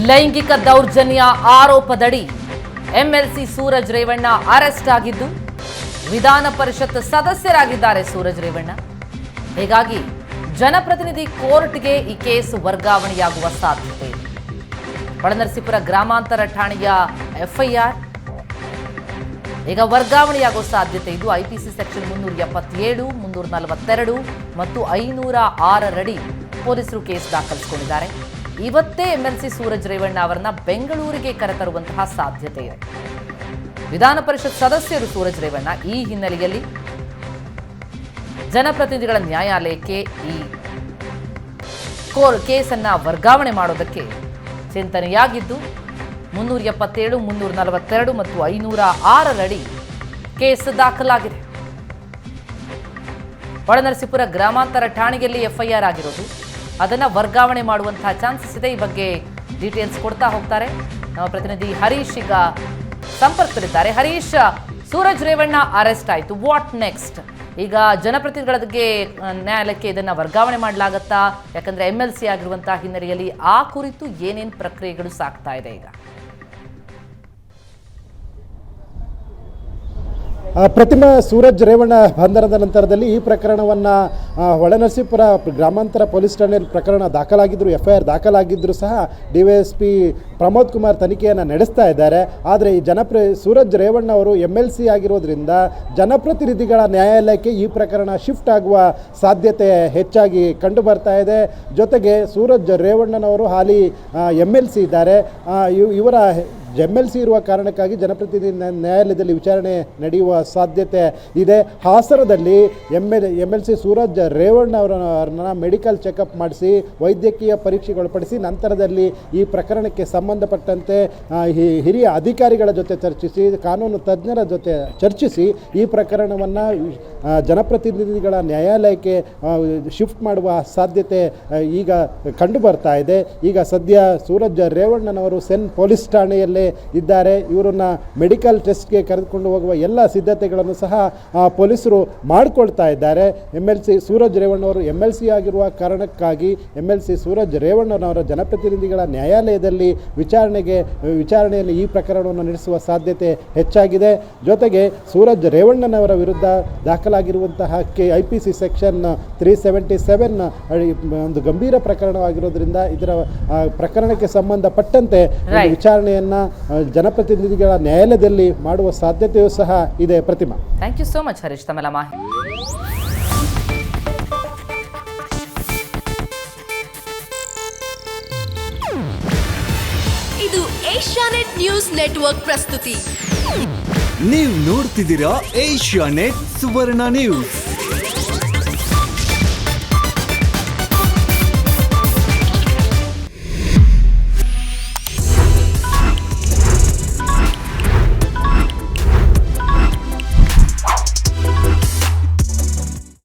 ಲೈಂಗಿಕ ದೌರ್ಜನ್ಯ ಆರೋಪದಡಿ ಎಂಎಲ್ಸಿ ಸೂರಜ್ ರೇವಣ್ಣ ಅರೆಸ್ಟ್ ಆಗಿದ್ದು ವಿಧಾನ ಪರಿಷತ್ ಸದಸ್ಯರಾಗಿದ್ದಾರೆ ಸೂರಜ್ ರೇವಣ್ಣ. ಹೀಗಾಗಿ ಜನಪ್ರತಿನಿಧಿ ಕೋರ್ಟ್ಗೆ ಈ ಕೇಸ್ ವರ್ಗಾವಣೆಯಾಗುವ ಸಾಧ್ಯತೆ ಇದೆ. ಹೊಳೆನರಸೀಪುರ ಗ್ರಾಮಾಂತರ ಠಾಣೆಯ ಎಫ್ಐಆರ್ ಈಗ ವರ್ಗಾವಣೆಯಾಗುವ ಸಾಧ್ಯತೆ ಇದು. ಐಪಿಸಿ ಸೆಕ್ಷನ್ 377, 342 ಮತ್ತು 506 ಪೊಲೀಸರು ಕೇಸ್ ದಾಖಲಿಸಿಕೊಂಡಿದ್ದಾರೆ. ಇವತ್ತೇ ಎಂಎಲ್ಸಿ ಸೂರಜ್ ರೇವಣ್ಣ ಅವರನ್ನ ಬೆಂಗಳೂರಿಗೆ ಕರೆತರುವಂತಹ ಸಾಧ್ಯತೆ ಇದೆ. ವಿಧಾನ ಪರಿಷತ್ ಸದಸ್ಯರು ಸೂರಜ್ ರೇವಣ್ಣ ಈ ಹಿನ್ನೆಲೆಯಲ್ಲಿ ಜನಪ್ರತಿನಿಧಿಗಳ ನ್ಯಾಯಾಲಯಕ್ಕೆ ಈ ಕೇಸನ್ನ ವರ್ಗಾವಣೆ ಮಾಡೋದಕ್ಕೆ ಚಿಂತನೆಯಾಗಿದ್ದು 377, 342 ಮತ್ತು 506 ಕೇಸ್ ದಾಖಲಾಗಿದೆ. ಹೊಳೆನರಸೀಪುರ ಗ್ರಾಮಾಂತರ ಠಾಣೆಯಲ್ಲಿ ಎಫ್ಐಆರ್ ಆಗಿರೋದು, ಅದನ್ನ ವರ್ಗಾವಣೆ ಮಾಡುವಂತಹ ಚಾನ್ಸಸ್ ಇದೆ. ಈ ಬಗ್ಗೆ ಡೀಟೇಲ್ಸ್ ಕೊಡ್ತಾ ಹೋಗ್ತಾರೆ ನಮ್ಮ ಪ್ರತಿನಿಧಿ ಹರೀಶ್. ಈಗ ಸಂಪರ್ಕದಲ್ಲಿದ್ದಾರೆ. ಹರೀಶ್, ಸೂರಜ್ ರೇವಣ್ಣ ಅರೆಸ್ಟ್ ಆಯಿತು, ವಾಟ್ ನೆಕ್ಸ್ಟ್? ಈಗ ಜನಪ್ರತಿನಿಧಿಗಳಿಗೆ ನ್ಯಾಯಾಲಯಕ್ಕೆ ಇದನ್ನ ವರ್ಗಾವಣೆ ಮಾಡಲಾಗತ್ತಾ? ಯಾಕಂದ್ರೆ ಎಂಎಲ್ಸಿ ಆಗಿರುವಂತಹ ಹಿನ್ನೆಲೆಯಲ್ಲಿ ಆ ಕುರಿತು ಏನೇನು ಪ್ರಕ್ರಿಯೆಗಳು ಸಾಗ್ತಾ ಇದೆ ಈಗ? ಪ್ರತಿಮಾ, ಸೂರಜ್ ರೇವಣ್ಣ ಬಂಧನದ ನಂತರದಲ್ಲಿ ಈ ಪ್ರಕರಣವನ್ನು ಹೊಳೆನರಸೀಪುರ ಗ್ರಾಮಾಂತರ ಪೊಲೀಸ್ ಠಾಣೆಯಲ್ಲಿ ಪ್ರಕರಣ ದಾಖಲಾಗಿದ್ದರು, ಎಫ್ಐಆರ್ ದಾಖಲಾಗಿದ್ದರೂ ಸಹ ಡಿವೈಎಸ್ಪಿ ಪ್ರಮೋದ್ ಕುಮಾರ್ ತನಿಖೆಯನ್ನು ನಡೆಸ್ತಾ ಇದ್ದಾರೆ. ಆದರೆ ಈ ಸೂರಜ್ ರೇವಣ್ಣ ಅವರು ಎಂಎಲ್ಸಿ ಆಗಿರೋದ್ರಿಂದ ಜನಪ್ರತಿನಿಧಿಗಳ ನ್ಯಾಯಾಲಯಕ್ಕೆ ಈ ಪ್ರಕರಣ ಶಿಫ್ಟ್ ಆಗುವ ಸಾಧ್ಯತೆ ಹೆಚ್ಚಾಗಿ ಕಂಡು ಬರ್ತಾ ಇದೆ. ಜೊತೆಗೆ ಸೂರಜ್ ರೇವಣ್ಣನವರು ಹಾಲಿ ಎಂಎಲ್ಸಿ ಇದ್ದಾರೆ. ಇವರ ಎಂಎಲ್ಸಿ ಇರುವ ಕಾರಣಕ್ಕಾಗಿ ಜನಪ್ರತಿನಿಧಿ ನ್ಯಾಯಾಲಯದಲ್ಲಿ ವಿಚಾರಣೆ ನಡೆಯುವ ಸಾಧ್ಯತೆ ಇದೆ. ಹಾಸನದಲ್ಲಿ ಎಂಎಲ್ಸಿ ಸೂರಜ್ ರೇವಣ್ಣ ಅವರನ್ನ ಮೆಡಿಕಲ್ ಚೆಕಪ್ ಮಾಡಿಸಿ ವೈದ್ಯಕೀಯ ಪರೀಕ್ಷೆಗೊಳಪಡಿಸಿ ನಂತರದಲ್ಲಿ ಈ ಪ್ರಕರಣಕ್ಕೆ ಸಂಬಂಧಪಟ್ಟಂತೆ ಹಿರಿಯ ಅಧಿಕಾರಿಗಳ ಜೊತೆ ಚರ್ಚಿಸಿ, ಕಾನೂನು ತಜ್ಞರ ಜೊತೆ ಚರ್ಚಿಸಿ ಈ ಪ್ರಕರಣವನ್ನು ಜನಪ್ರತಿನಿಧಿಗಳ ನ್ಯಾಯಾಲಯಕ್ಕೆ ಶಿಫ್ಟ್ ಮಾಡುವ ಸಾಧ್ಯತೆ ಈಗ ಕಂಡು ಬರ್ತಾ ಇದೆ. ಈಗ ಸದ್ಯ ಸೂರಜ್ ರೇವಣ್ಣನವರು ಸೆನ್ ಪೊಲೀಸ್ ಠಾಣೆಯಲ್ಲೇ ಇದ್ದಾರೆ. ಇವರನ್ನ ಮೆಡಿಕಲ್ ಟೆಸ್ಟ್ಗೆ ಕರೆದುಕೊಂಡು ಹೋಗುವ ಎಲ್ಲ ಸಿದ್ಧತೆಗಳನ್ನು ಸಹ ಪೊಲೀಸರು ಮಾಡಿಕೊಳ್ತಾ ಇದ್ದಾರೆ. ಎಂಎಲ್ಸಿ ಸೂರಜ್ ರೇವಣ್ಣವರು ಎಂಎಲ್ಸಿ ಆಗಿರುವ ಕಾರಣಕ್ಕಾಗಿ ಎಂಎಲ್ಸಿ ಸೂರಜ್ ರೇವಣ್ಣನವರ ಜನಪ್ರತಿನಿಧಿಗಳ ನ್ಯಾಯಾಲಯದಲ್ಲಿ ವಿಚಾರಣೆಯಲ್ಲಿ ಈ ಪ್ರಕರಣವನ್ನು ನಡೆಸುವ ಸಾಧ್ಯತೆ ಹೆಚ್ಚಾಗಿದೆ. ಜೊತೆಗೆ ಸೂರಜ್ ರೇವಣ್ಣನವರ ವಿರುದ್ಧ ದಾಖಲಾಗಿರುವಂತಹ ಐಪಿಸಿ ಸೆಕ್ಷನ್ 377 ಒಂದು ಗಂಭೀರ ಪ್ರಕರಣವಾಗಿರೋದ್ರಿಂದ ಇದರ ಪ್ರಕರಣಕ್ಕೆ ಸಂಬಂಧಪಟ್ಟಂತೆ ವಿಚಾರಣೆಯನ್ನು ಜನಪ್ರತಿನಿಧಿಗಳ ನ್ಯಾಯಾಲಯದಲ್ಲಿ ಮಾಡುವ ಸಾಧ್ಯತೆಯೂ ಸಹ ಇದೆ. Prathima, thank you so much Harish ತಮ್ಮೆಲ್ಲ ಮಾಹಿತಿ. ಇದು ಏಷ್ಯಾನೆಟ್ ನ್ಯೂಸ್ ನೆಟ್ವರ್ಕ್ ಪ್ರಸ್ತುತಿ. ನೀವು ನೋಡ್ತಿದ್ದೀರಾ ಏಷ್ಯಾನೆಟ್ ಸುವರ್ಣ ನ್ಯೂಸ್.